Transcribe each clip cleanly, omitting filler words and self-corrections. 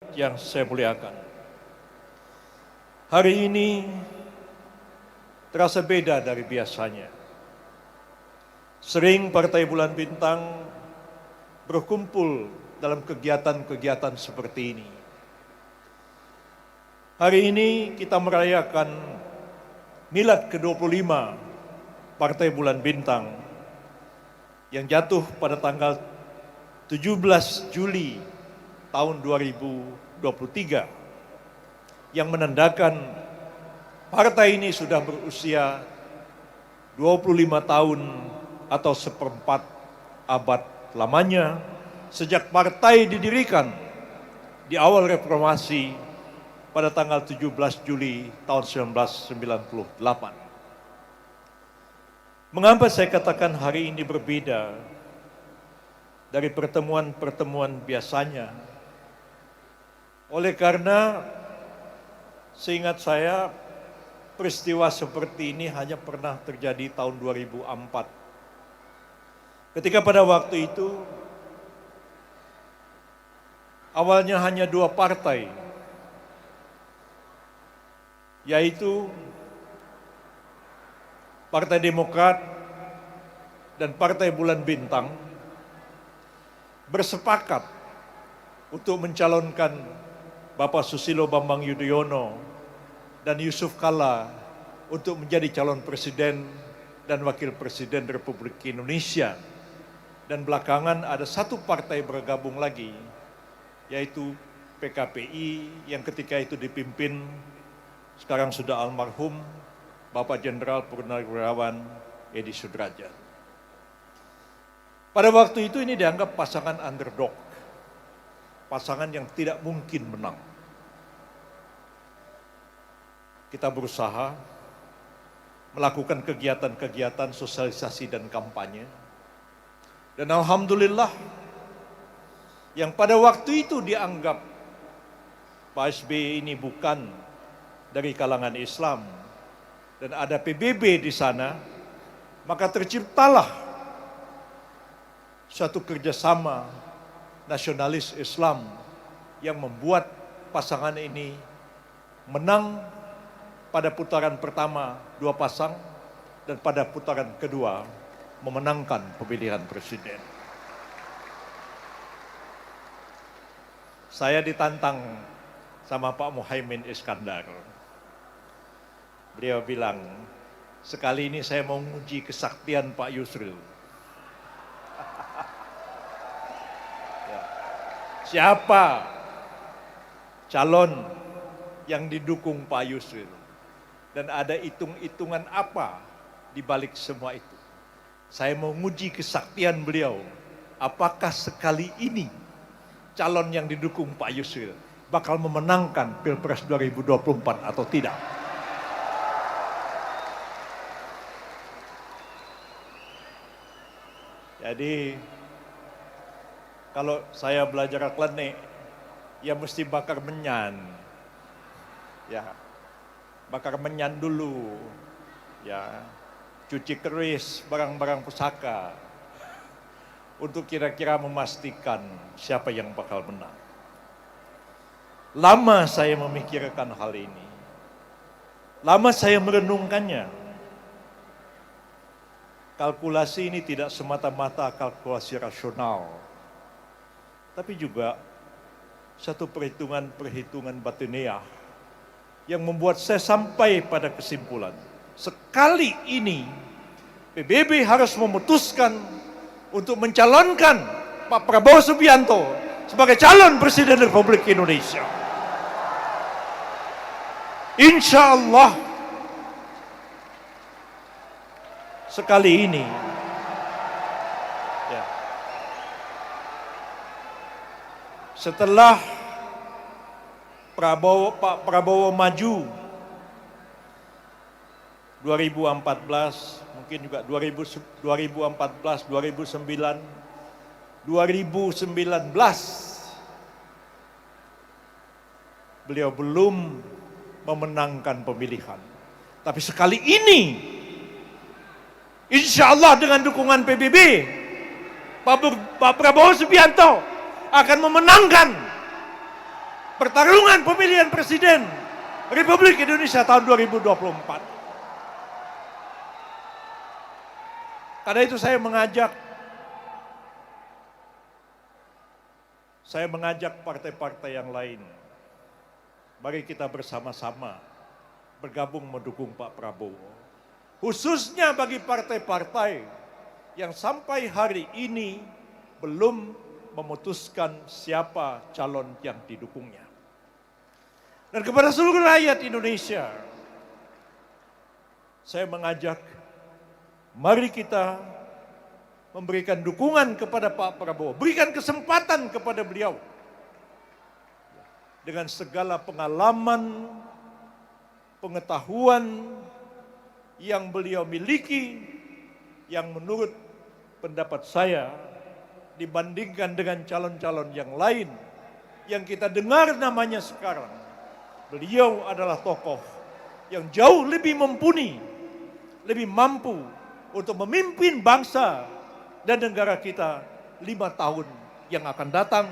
yang saya muliakan, hari ini terasa beda dari biasanya. Sering Partai Bulan Bintang berkumpul dalam kegiatan-kegiatan seperti ini. Hari ini kita merayakan milad ke-25 Partai Bulan Bintang yang jatuh pada tanggal 17 Juli tahun 2023 yang menandakan partai ini sudah berusia 25 tahun atau seperempat abad lamanya sejak partai didirikan di awal reformasi pada tanggal 17 Juli tahun 1998. Mengapa saya katakan hari ini berbeda dari pertemuan-pertemuan biasanya? Oleh karena seingat saya peristiwa seperti ini hanya pernah terjadi tahun 2004. Ketika pada waktu itu awalnya hanya dua partai, yaitu Partai Demokrat dan Partai Bulan Bintang bersepakat untuk mencalonkan Bapak Susilo Bambang Yudhoyono dan Yusuf Kalla untuk menjadi calon presiden dan wakil presiden Republik Indonesia. Dan belakangan ada satu partai bergabung lagi, yaitu PKPI yang ketika itu dipimpin sekarang sudah almarhum Bapak Jenderal Purnawirawan Edi Sudrajat. Pada waktu itu ini dianggap pasangan underdog, pasangan yang tidak mungkin menang. Kita berusaha melakukan kegiatan-kegiatan sosialisasi dan kampanye. Dan alhamdulillah yang pada waktu itu dianggap Pak SBY ini bukan dari kalangan Islam dan ada PBB di sana, maka terciptalah suatu kerjasama nasionalis Islam yang membuat pasangan ini menang pada putaran pertama 2 pasang dan pada putaran kedua memenangkan pemilihan presiden. Saya ditantang sama Pak Muhaimin Iskandar. Beliau bilang, sekali ini saya mau menguji kesaktian Pak Yusril. Siapa calon yang didukung Pak Yusril? Dan ada hitung-hitungan apa di balik semua itu? Saya mau menguji kesaktian beliau. Apakah sekali ini calon yang didukung Pak Yusril bakal memenangkan Pilpres 2024 atau tidak? Jadi kalau saya belajar akhlak ya mesti bakar menyan. Ya, bakar menyan dulu. Ya, cuci keris barang-barang pusaka untuk kira-kira memastikan siapa yang bakal menang. Lama saya memikirkan hal ini. Lama saya merenungkannya. Kalkulasi ini tidak semata-mata kalkulasi rasional, tapi juga satu perhitungan batiniah yang membuat saya sampai pada kesimpulan, sekali ini PBB harus memutuskan untuk mencalonkan Pak Prabowo Subianto sebagai calon Presiden Republik Indonesia. Insya Allah sekali ini ya, setelah Pak Prabowo maju 2014, mungkin juga 2014, 2009, 2019 beliau belum memenangkan pemilihan. Tapi sekali ini insya Allah dengan dukungan PBB, Pak Prabowo Subianto akan memenangkan pertarungan pemilihan presiden Republik Indonesia tahun 2024. Karena itu saya mengajak partai-partai yang lain, mari kita bersama-sama bergabung mendukung Pak Prabowo. Khususnya bagi partai-partai yang sampai hari ini belum memutuskan siapa calon yang didukungnya. Dan kepada seluruh rakyat Indonesia, saya mengajak, mari kita memberikan dukungan kepada Pak Prabowo, berikan kesempatan kepada beliau dengan segala pengalaman, pengetahuan yang beliau miliki, yang menurut pendapat saya dibandingkan dengan calon-calon yang lain yang kita dengar namanya sekarang, beliau adalah tokoh yang jauh lebih mumpuni, lebih mampu untuk memimpin bangsa dan negara kita 5 tahun yang akan datang,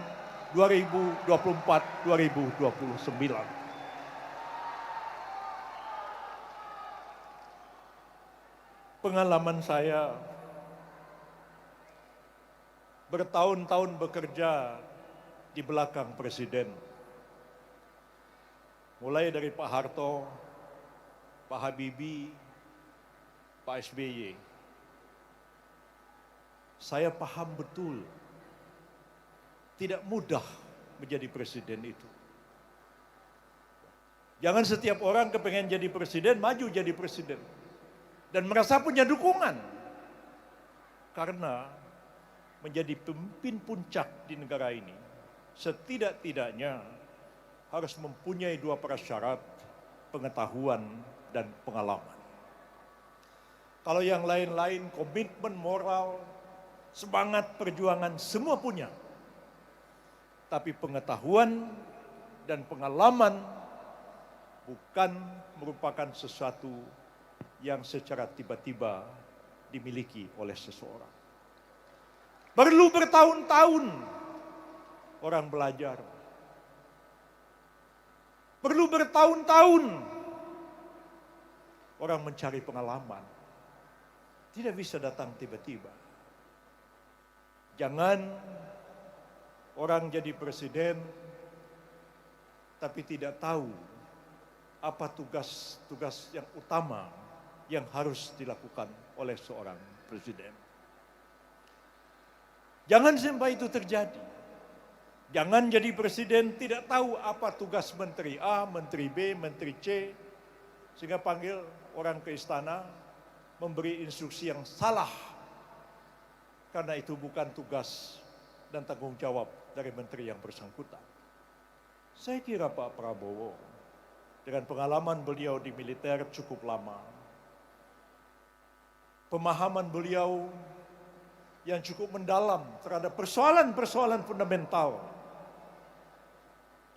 2024-2029. Pengalaman saya bertahun-tahun bekerja di belakang presiden. Mulai dari Pak Harto, Pak Habibie, Pak SBY. Saya paham betul, tidak mudah menjadi presiden itu. Jangan setiap orang kepengen jadi presiden, maju jadi presiden. Dan merasa punya dukungan. Karena menjadi pemimpin puncak di negara ini, setidak-tidaknya harus mempunyai 2 prasyarat, pengetahuan dan pengalaman. Kalau yang lain-lain, komitmen moral, semangat perjuangan, semua punya. Tapi pengetahuan dan pengalaman bukan merupakan sesuatu yang secara tiba-tiba dimiliki oleh seseorang. Perlu bertahun-tahun orang belajar. Perlu bertahun-tahun orang mencari pengalaman. Tidak bisa datang tiba-tiba. Jangan orang jadi presiden tapi tidak tahu apa tugas-tugas yang utama yang harus dilakukan oleh seorang presiden. Jangan sampai itu terjadi. Jangan jadi presiden tidak tahu apa tugas menteri A, menteri B, menteri C, sehingga panggil orang ke istana memberi instruksi yang salah. Karena itu bukan tugas dan tanggung jawab dari menteri yang bersangkutan. Saya kira Pak Prabowo dengan pengalaman beliau di militer cukup lama, pemahaman beliau yang cukup mendalam terhadap persoalan-persoalan fundamental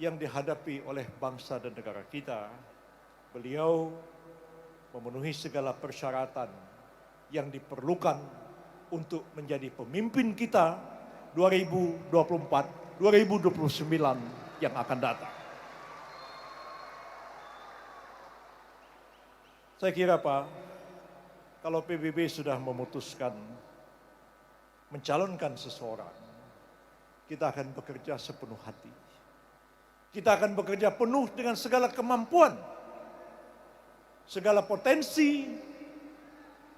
yang dihadapi oleh bangsa dan negara kita, beliau memenuhi segala persyaratan yang diperlukan untuk menjadi pemimpin kita 2024-2029 yang akan datang. Saya kira Pak, kalau PBB sudah memutuskan mencalonkan seseorang, kita akan bekerja sepenuh hati. Kita akan bekerja penuh dengan segala kemampuan, segala potensi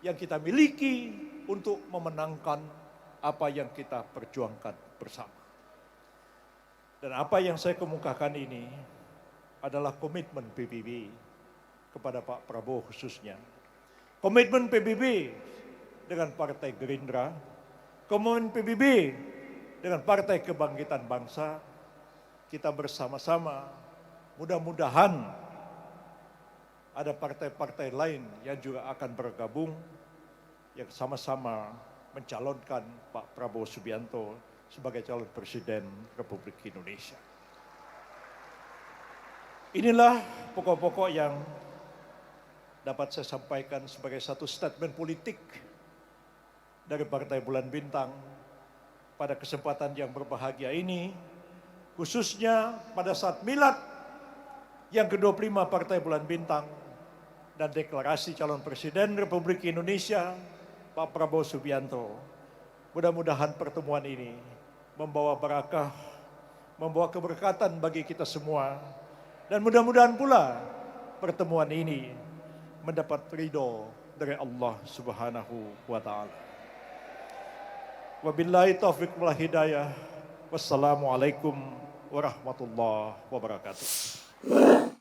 yang kita miliki untuk memenangkan apa yang kita perjuangkan bersama. Dan apa yang saya kemukakan ini adalah komitmen PBB kepada Pak Prabowo khususnya. Komitmen PBB dengan Partai Gerindra, komitmen PBB dengan Partai Kebangkitan Bangsa, kita bersama-sama mudah-mudahan ada partai-partai lain yang juga akan bergabung, yang sama-sama mencalonkan Pak Prabowo Subianto sebagai calon Presiden Republik Indonesia. Inilah pokok-pokok yang dapat saya sampaikan sebagai satu statement politik dari Partai Bulan Bintang pada kesempatan yang berbahagia ini khususnya pada saat milad yang ke-25 Partai Bulan Bintang dan deklarasi calon Presiden Republik Indonesia Pak Prabowo Subianto. Mudah-mudahan pertemuan ini membawa barakah, membawa keberkatan bagi kita semua, dan mudah-mudahan pula pertemuan ini mendapat ridho dari Allah Subhanahu wa Ta'ala. Wabillahi taufiq wal hidayah. Wassalamualaikum warahmatullahi wabarakatuh.